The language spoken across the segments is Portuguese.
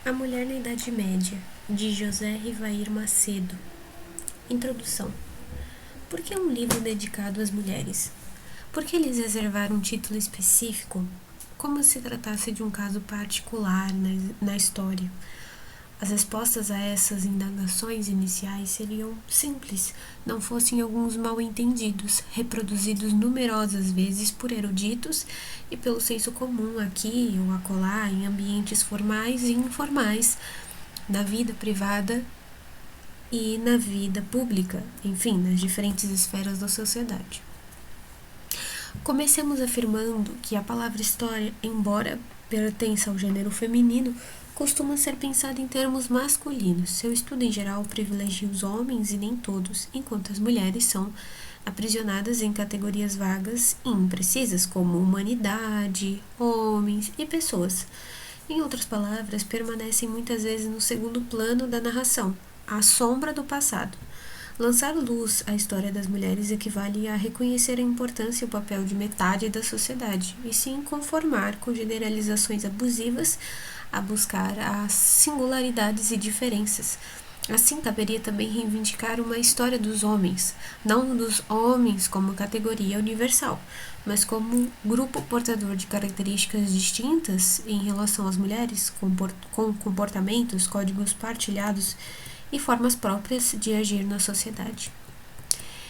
A Mulher na Idade Média, de José Rivair Macedo. Introdução. Por que um livro dedicado às mulheres? Por que eles reservaram um título específico? Como se tratasse de um caso particular na história? As respostas a essas indagações iniciais seriam simples, não fossem alguns mal-entendidos, reproduzidos numerosas vezes por eruditos e pelo senso comum aqui ou acolá em ambientes formais e informais, na vida privada e na vida pública, enfim, nas diferentes esferas da sociedade. Comecemos afirmando que a palavra história, embora pertença ao gênero feminino, costuma ser pensada em termos masculinos. Seu estudo em geral privilegia os homens e nem todos, enquanto as mulheres são aprisionadas em categorias vagas e imprecisas, como humanidade, homens e pessoas. Em outras palavras, permanecem muitas vezes no segundo plano da narração, à sombra do passado. Lançar luz à história das mulheres equivale a reconhecer a importância e o papel de metade da sociedade, e se conformar com generalizações abusivas a buscar as singularidades e diferenças. Assim, caberia também reivindicar uma história dos homens, não dos homens como categoria universal, mas como grupo portador de características distintas em relação às mulheres, com comportamentos, códigos partilhados e formas próprias de agir na sociedade.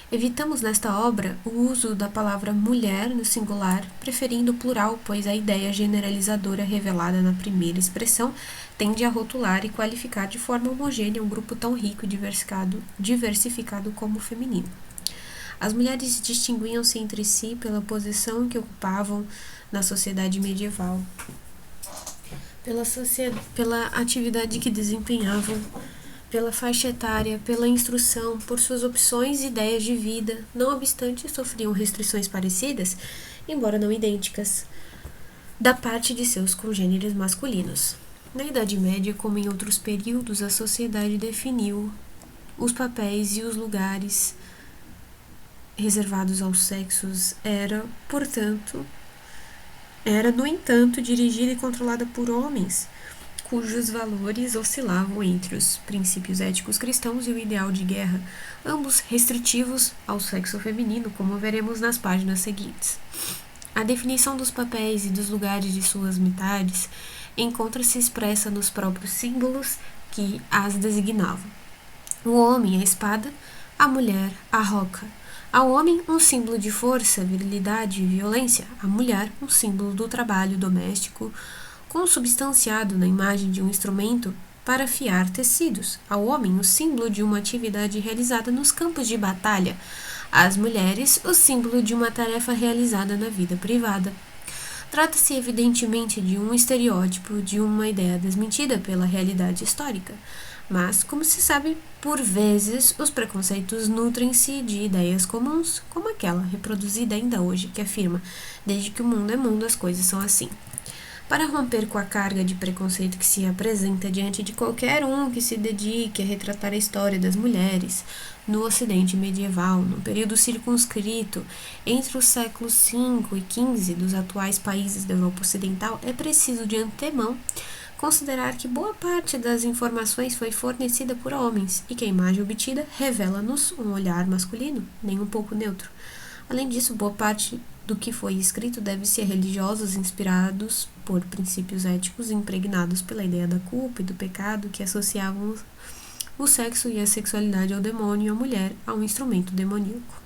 Evitamos nesta obra o uso da palavra mulher no singular, preferindo o plural, pois a ideia generalizadora revelada na primeira expressão tende a rotular e qualificar de forma homogânea um grupo tão rico e diversificado como o feminino. As mulheres distinguiam-se entre si pela posição que ocupavam na sociedade medieval, pela atividade que desempenhavam, pela faixa etária, pela instrução, por suas opções e ideias de vida. Não obstante, sofriam restrições parecidas, embora não idênticas, da parte de seus congêneres masculinos. Na Idade Média, como em outros períodos, a sociedade definiu os papéis e os lugares reservados aos sexos. Era, no entanto, dirigida e controlada por homens, cujos valores oscilavam entre os princípios éticos cristãos e o ideal de guerra, ambos restritivos ao sexo feminino, como veremos nas páginas seguintes. A definição dos papéis e dos lugares de suas metades encontra-se expressa nos próprios símbolos que as designavam. O homem, a espada; a mulher, a roca. Ao homem, um símbolo de força, virilidade e violência; a mulher, um símbolo do trabalho doméstico, consubstanciado na imagem de um instrumento para afiar tecidos; ao homem, o símbolo de uma atividade realizada nos campos de batalha; às mulheres, o símbolo de uma tarefa realizada na vida privada. Trata-se evidentemente de um estereótipo, de uma ideia desmentida pela realidade histórica, mas, como se sabe, por vezes os preconceitos nutrem-se de ideias comuns, como aquela reproduzida ainda hoje, que afirma: desde que o mundo é mundo, as coisas são assim. Para romper com a carga de preconceito que se apresenta diante de qualquer um que se dedique a retratar a história das mulheres no Ocidente medieval, num período circunscrito entre os séculos V e XV dos atuais países da Europa Ocidental, é preciso de antemão considerar que boa parte das informações foi fornecida por homens e que a imagem obtida revela-nos um olhar masculino, nem um pouco neutro. Além disso, boa parte do que foi escrito deve ser religiosos inspirados por princípios éticos impregnados pela ideia da culpa e do pecado que associavam o sexo e a sexualidade ao demônio e a mulher ao instrumento demoníaco.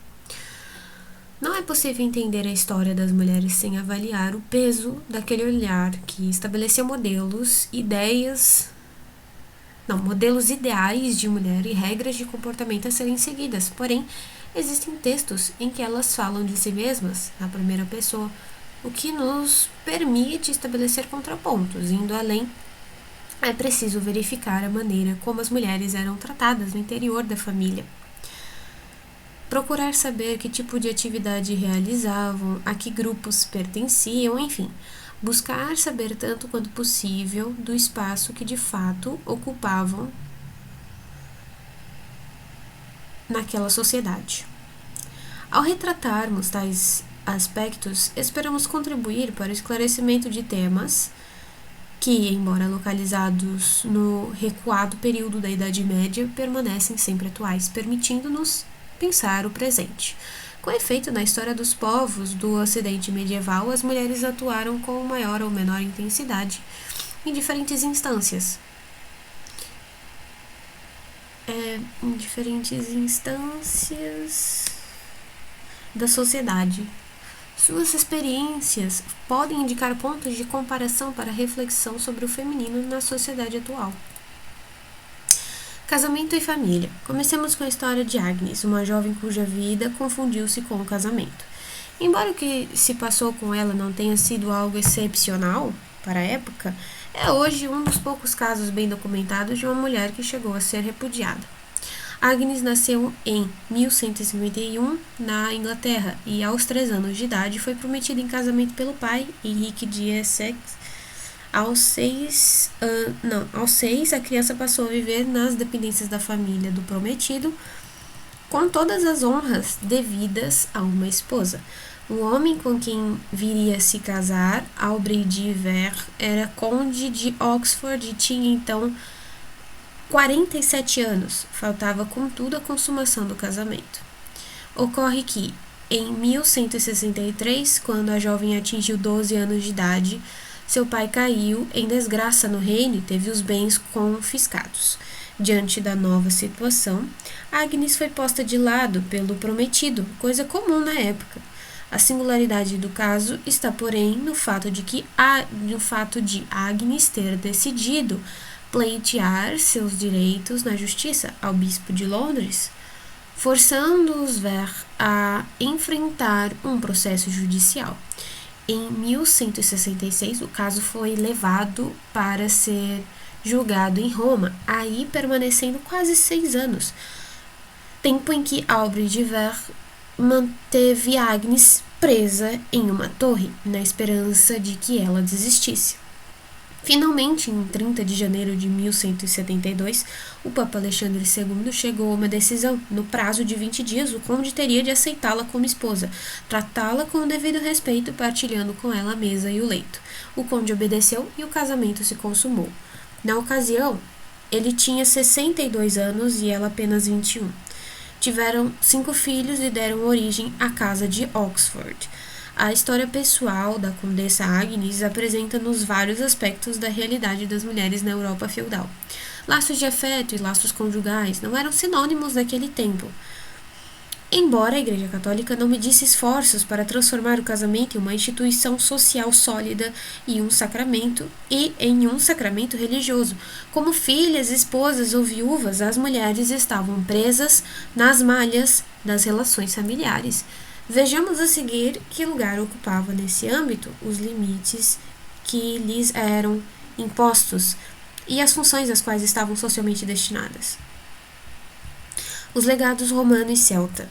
Não é possível entender a história das mulheres sem avaliar o peso daquele olhar que estabeleceu modelos ideais de mulher e regras de comportamento a serem seguidas. Porém, existem textos em que elas falam de si mesmas, na primeira pessoa, o que nos permite estabelecer contrapontos. Indo além, é preciso verificar a maneira como as mulheres eram tratadas no interior da família. Procurar saber que tipo de atividade realizavam, a que grupos pertenciam, enfim. Buscar saber tanto quanto possível do espaço que de fato ocupavam naquela sociedade. Ao retratarmos tais aspectos, esperamos contribuir para o esclarecimento de temas que, embora localizados no recuado período da Idade Média, permanecem sempre atuais, permitindo-nos pensar o presente. Com efeito, na história dos povos do Ocidente medieval, as mulheres atuaram com maior ou menor intensidade em diferentes instâncias. Da sociedade. Suas experiências podem indicar pontos de comparação para reflexão sobre o feminino na sociedade atual. Casamento e família. Comecemos com a história de Agnes, uma jovem cuja vida confundiu-se com o casamento. Embora o que se passou com ela não tenha sido algo excepcional para a época, é hoje um dos poucos casos bem documentados de uma mulher que chegou a ser repudiada. Agnes nasceu em 1151 na Inglaterra e aos 3 anos de idade foi prometida em casamento pelo pai, Henrique de Essex. Aos 6, a criança passou a viver nas dependências da família do prometido, com todas as honras devidas a uma esposa. O homem com quem viria se casar, Aubrey de Vere, era conde de Oxford e tinha então 47 anos, faltava contudo a consumação do casamento. Ocorre que, em 1163, quando a jovem atingiu 12 anos de idade, seu pai caiu em desgraça no reino e teve os bens confiscados. Diante da nova situação, Agnes foi posta de lado pelo prometido, coisa comum na época. A singularidade do caso está, porém, no fato de Agnes ter decidido pleitear seus direitos na justiça ao bispo de Londres, forçando-os a enfrentar um processo judicial. Em 1166, o caso foi levado para ser julgado em Roma, aí permanecendo quase 6 anos, tempo em que Aubrey de Vere manteve Agnes presa em uma torre, na esperança de que ela desistisse. Finalmente, em 30 de janeiro de 1172, o Papa Alexandre II chegou a uma decisão. No prazo de 20 dias, o conde teria de aceitá-la como esposa, tratá-la com o devido respeito, partilhando com ela a mesa e o leito. O conde obedeceu e o casamento se consumou. Na ocasião, ele tinha 62 anos e ela apenas 21. Tiveram 5 filhos e deram origem à Casa de Oxford. A história pessoal da Condessa Agnes apresenta-nos vários aspectos da realidade das mulheres na Europa feudal. Laços de afeto e laços conjugais não eram sinônimos naquele tempo. Embora a Igreja Católica não medisse esforços para transformar o casamento em uma instituição social sólida e em um sacramento religioso, como filhas, esposas ou viúvas, as mulheres estavam presas nas malhas das relações familiares. Vejamos a seguir que lugar ocupava nesse âmbito os limites que lhes eram impostos e as funções às quais estavam socialmente destinadas. Os legados romano e celta.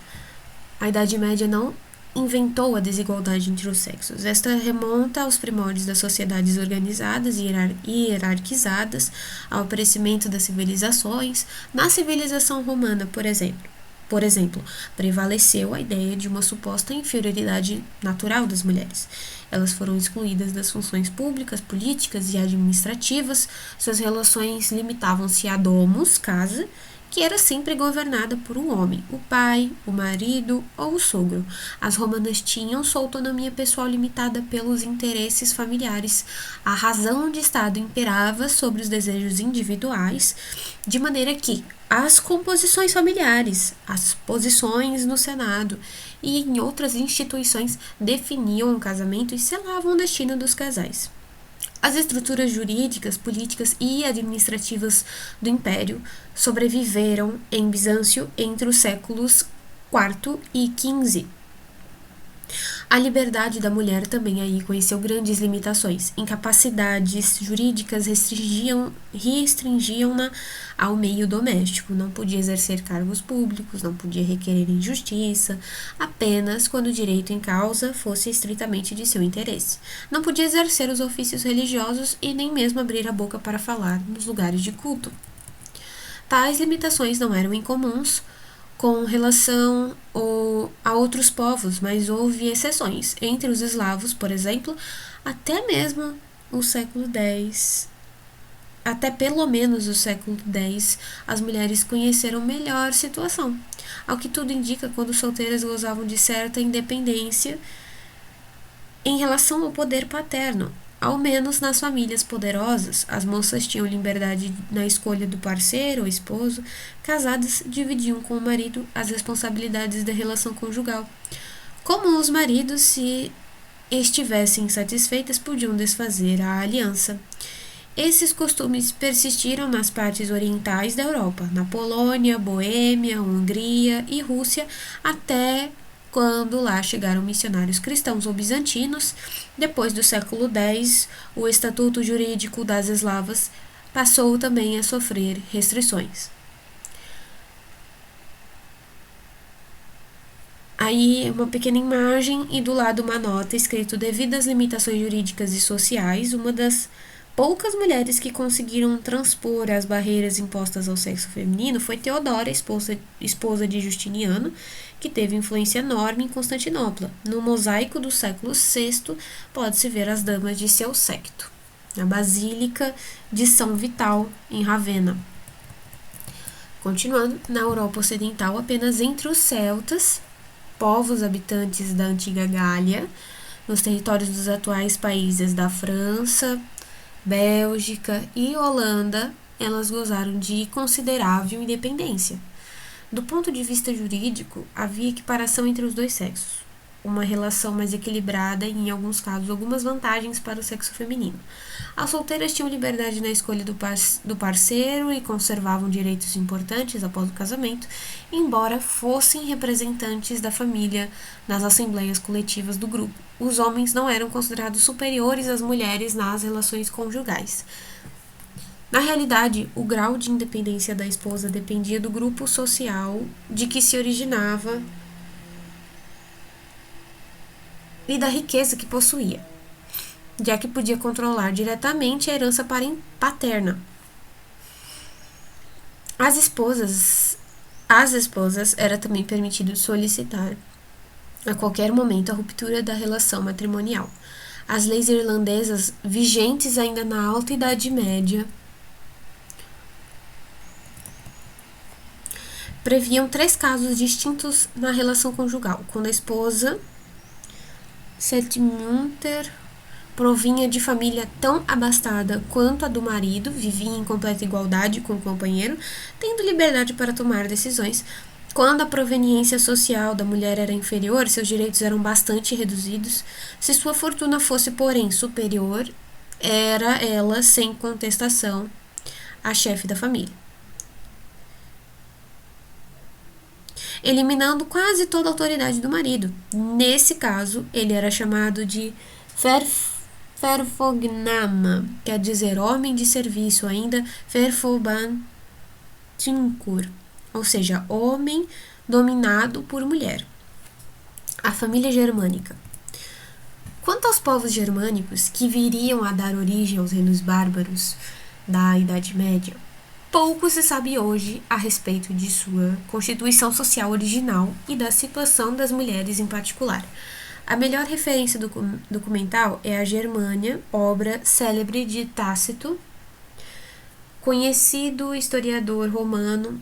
A Idade Média não inventou a desigualdade entre os sexos. Esta remonta aos primórdios das sociedades organizadas e hierarquizadas, ao aparecimento das civilizações. Na civilização romana, por exemplo, prevaleceu a ideia de uma suposta inferioridade natural das mulheres. Elas foram excluídas das funções públicas, políticas e administrativas. Suas relações limitavam-se a domus, casa, que era sempre governada por um homem, o pai, o marido ou o sogro. As romanas tinham sua autonomia pessoal limitada pelos interesses familiares. A razão de Estado imperava sobre os desejos individuais, de maneira que as composições familiares, as posições no Senado e em outras instituições definiam o casamento e selavam o destino dos casais. As estruturas jurídicas, políticas e administrativas do Império sobreviveram em Bizâncio entre os séculos IV e XV. A liberdade da mulher também aí conheceu grandes limitações. Incapacidades jurídicas restringiam-na ao meio doméstico. Não podia exercer cargos públicos, não podia requerer injustiça, apenas quando o direito em causa fosse estritamente de seu interesse. Não podia exercer os ofícios religiosos e nem mesmo abrir a boca para falar nos lugares de culto. Tais limitações não eram incomuns com relação a outros povos, mas houve exceções. Entre os eslavos, por exemplo, até mesmo o século X, até pelo menos o século X, as mulheres conheceram melhor situação. Ao que tudo indica, quando solteiras gozavam de certa independência em relação ao poder paterno. Ao menos nas famílias poderosas, as moças tinham liberdade na escolha do parceiro ou esposo. Casadas, dividiam com o marido as responsabilidades da relação conjugal. Como os maridos, se estivessem insatisfeitas, podiam desfazer a aliança. Esses costumes persistiram nas partes orientais da Europa, na Polônia, Boêmia, Hungria e Rússia, até quando lá chegaram missionários cristãos ou bizantinos. Depois do século X, o estatuto jurídico das eslavas passou também a sofrer restrições. Aí uma pequena imagem e do lado uma nota escrito: devido às limitações jurídicas e sociais, uma das poucas mulheres que conseguiram transpor as barreiras impostas ao sexo feminino foi Teodora, esposa de Justiniano, que teve influência enorme em Constantinopla. No mosaico do século VI pode-se ver as damas de seu séquito, na Basílica de São Vital, em Ravenna. Continuando, na Europa Ocidental, apenas entre os celtas, povos habitantes da antiga Gália, nos territórios dos atuais países da França, Bélgica e Holanda, elas gozaram de considerável independência. Do ponto de vista jurídico, havia equiparação entre os dois sexos, uma relação mais equilibrada e, em alguns casos, algumas vantagens para o sexo feminino. As solteiras tinham liberdade na escolha do parceiro e conservavam direitos importantes após o casamento, embora fossem representantes da família nas assembleias coletivas do grupo. Os homens não eram considerados superiores às mulheres nas relações conjugais. Na realidade, o grau de independência da esposa dependia do grupo social de que se originava e da riqueza que possuía, já que podia controlar diretamente a herança paterna. Às esposas era também permitido solicitar a qualquer momento a ruptura da relação matrimonial. As leis irlandesas, vigentes ainda na Alta Idade Média, previam 3 casos distintos na relação conjugal, quando a esposa Setmunter provinha de família tão abastada quanto a do marido, vivia em completa igualdade com o companheiro, tendo liberdade para tomar decisões. Quando a proveniência social da mulher era inferior, seus direitos eram bastante reduzidos. Se sua fortuna fosse, porém, superior, era ela, sem contestação, a chefe da família, eliminando quase toda a autoridade do marido. Nesse caso, ele era chamado de Ferfognama, quer dizer homem de serviço, ainda Ferfoban Tinkur, ou seja, homem dominado por mulher. A família germânica. Quanto aos povos germânicos que viriam a dar origem aos reinos bárbaros da Idade Média, pouco se sabe hoje a respeito de sua constituição social original e da situação das mulheres em particular. A melhor referência documental é a Germânia, obra célebre de Tácito, conhecido historiador romano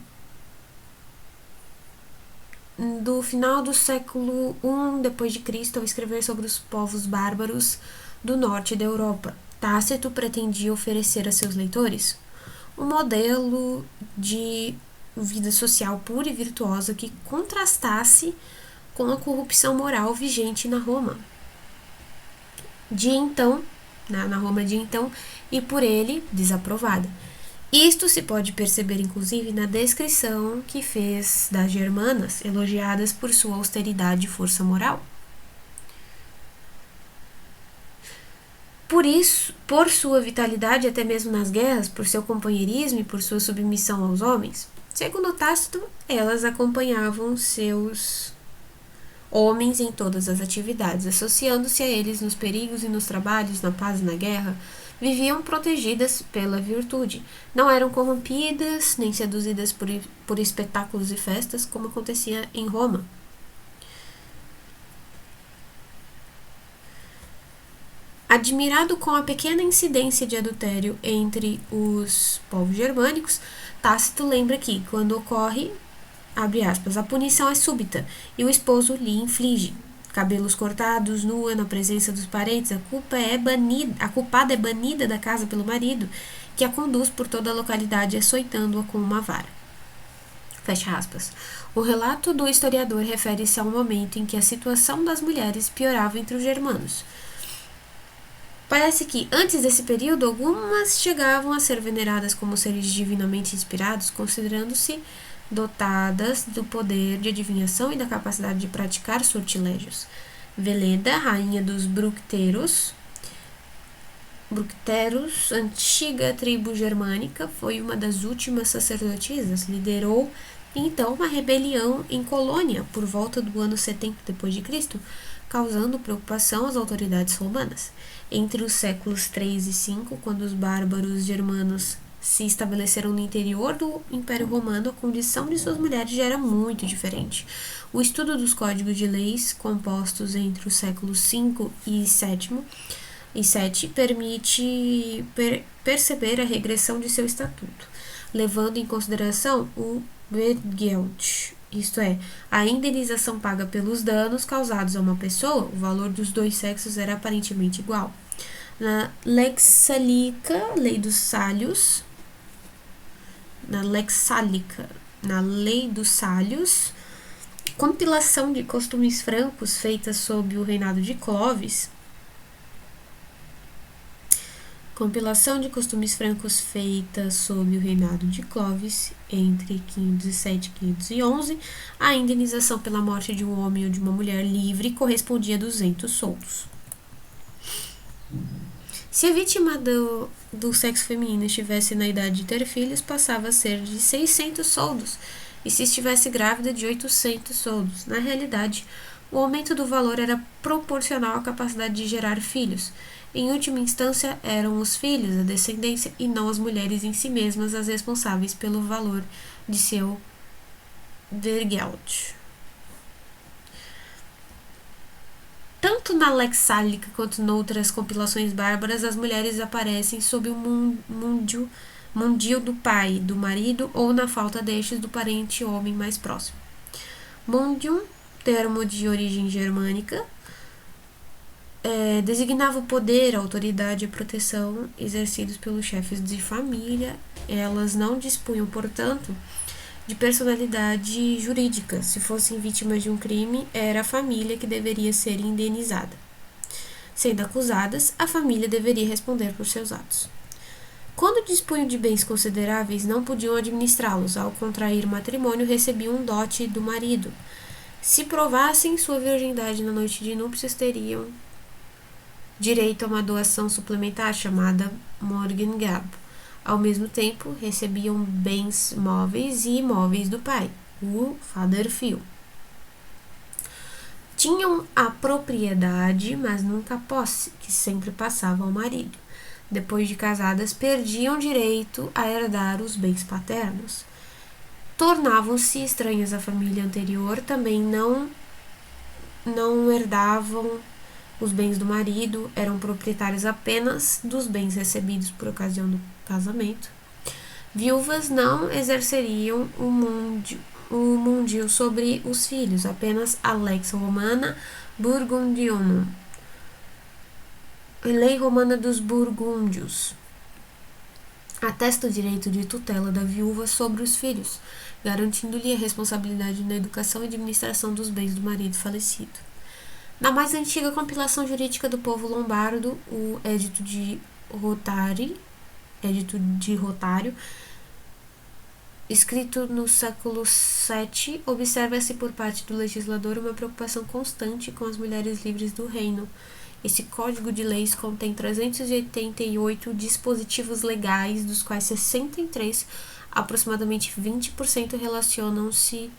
do final do século I d.C., ao escrever sobre os povos bárbaros do norte da Europa. Tácito pretendia oferecer a seus leitores um modelo de vida social pura e virtuosa que contrastasse com a corrupção moral vigente na Roma de então, na Roma de então, e por ele desaprovada. Isto se pode perceber inclusive na descrição que fez das germanas, elogiadas por sua austeridade e força moral. Por isso, por sua vitalidade até mesmo nas guerras, por seu companheirismo e por sua submissão aos homens, segundo Tácito, elas acompanhavam seus homens em todas as atividades, associando-se a eles nos perigos e nos trabalhos, na paz e na guerra. Viviam protegidas pela virtude, não eram corrompidas nem seduzidas por espetáculos e festas, como acontecia em Roma. Admirado com a pequena incidência de adultério entre os povos germânicos, Tácito lembra que, quando ocorre, abre aspas, a punição é súbita e o esposo lhe inflige cabelos cortados, nua, na presença dos parentes, a culpada é banida da casa pelo marido, que a conduz por toda a localidade açoitando-a com uma vara. Fecha aspas. O relato do historiador refere-se a um momento em que a situação das mulheres piorava entre os germanos. Parece que, antes desse período, algumas chegavam a ser veneradas como seres divinamente inspirados, considerando-se dotadas do poder de adivinhação e da capacidade de praticar sortilégios. Veleda, rainha dos Bructeros, antiga tribo germânica, foi uma das últimas sacerdotisas, liderou então uma rebelião em Colônia por volta do ano 70 d.C., causando preocupação às autoridades romanas. Entre os séculos 3 e 5, quando os bárbaros germanos se estabeleceram no interior do Império Romano, a condição de suas mulheres já era muito diferente. O estudo dos códigos de leis compostos entre os séculos 5 e 7 permite perceber a regressão de seu estatuto, levando em consideração o Wertgeld, isto é, a indenização paga pelos danos causados a uma pessoa. O valor dos dois sexos era aparentemente igual. Na Lex Salica, Lei dos Sálios, na Lei dos Sálios, compilação de costumes francos feita sob o reinado de Clovis, entre 507 e 511, a indenização pela morte de um homem ou de uma mulher livre correspondia a 200 soldos. Se a vítima do sexo feminino estivesse na idade de ter filhos, passava a ser de 600 soldos, e se estivesse grávida, de 800 soldos. Na realidade, o aumento do valor era proporcional à capacidade de gerar filhos. Em última instância, eram os filhos, a descendência, e não as mulheres em si mesmas as responsáveis pelo valor de seu Wertgeld. Tanto na Lex Sálica quanto noutras compilações bárbaras, as mulheres aparecem sob o mundil do pai, do marido, ou, na falta destes, do parente homem mais próximo. Mundium, termo de origem germânica, designava o poder, a autoridade e a proteção exercidos pelos chefes de família. Elas não dispunham, portanto, de personalidade jurídica. Se fossem vítimas de um crime, era a família que deveria ser indenizada. Sendo acusadas, a família deveria responder por seus atos. Quando dispunham de bens consideráveis, não podiam administrá-los. Ao contrair matrimônio, recebiam um dote do marido. Se provassem sua virgindade na noite de núpcias, teriam direito a uma doação suplementar chamada Morgengab. Ao mesmo tempo, recebiam bens móveis e imóveis do pai, o Vaterfil. Tinham a propriedade, mas nunca a posse, que sempre passava ao marido. Depois de casadas, perdiam direito a herdar os bens paternos. Tornavam-se estranhas à família anterior, também não herdavam os bens do marido, eram proprietários apenas dos bens recebidos por ocasião do casamento. Viúvas não exerceriam o mundil sobre os filhos, apenas a Lex Romana Burgundionum, a Lei Romana dos Burgúndios, atesta o direito de tutela da viúva sobre os filhos, garantindo-lhe a responsabilidade na educação e administração dos bens do marido falecido. Na mais antiga compilação jurídica do povo lombardo, o Edito de Rotário, escrito no século VII, observa-se por parte do legislador uma preocupação constante com as mulheres livres do reino. Esse código de leis contém 388 dispositivos legais, dos quais 63, aproximadamente 20%, relacionam-se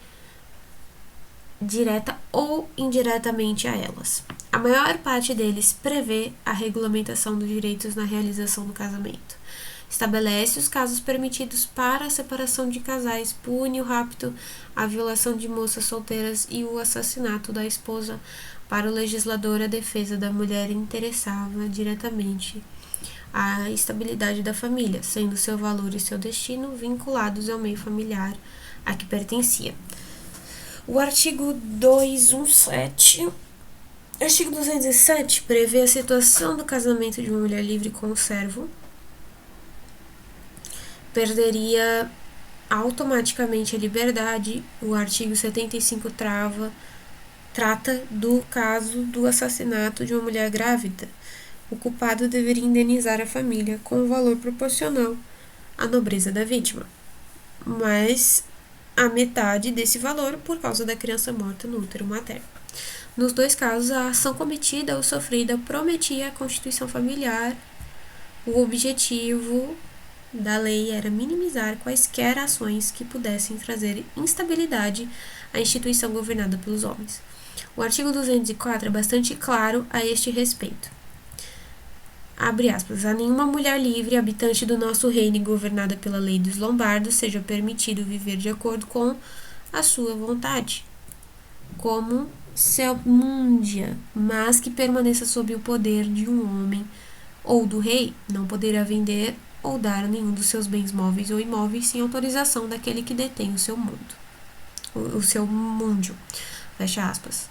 direta ou indiretamente a elas. A maior parte deles prevê a regulamentação dos direitos na realização do casamento. Estabelece os casos permitidos para a separação de casais, pune o rapto, a violação de moças solteiras e o assassinato da esposa, Para o legislador, a defesa da mulher interessava diretamente à estabilidade da família, sendo seu valor e seu destino vinculados ao meio familiar a que pertencia. O artigo 217 prevê a situação do casamento de uma mulher livre com um servo. Perderia automaticamente a liberdade. O artigo 75 trata do caso do assassinato de uma mulher grávida. O culpado deveria indenizar a família com um valor proporcional à nobreza da vítima, mas a metade desse valor por causa da criança morta no útero materno. Nos dois casos, a ação cometida ou sofrida prometia a constituição familiar. O objetivo da lei era minimizar quaisquer ações que pudessem trazer instabilidade à instituição governada pelos homens. O artigo 204 é bastante claro a este respeito. Abre aspas, a nenhuma mulher livre, habitante do nosso reino e governada pela lei dos lombardos, seja permitido viver de acordo com a sua vontade, como selmundia, mas que permaneça sob o poder de um homem ou do rei, não poderá vender ou dar nenhum dos seus bens móveis ou imóveis sem autorização daquele que detém o seu mundio. Fecha aspas.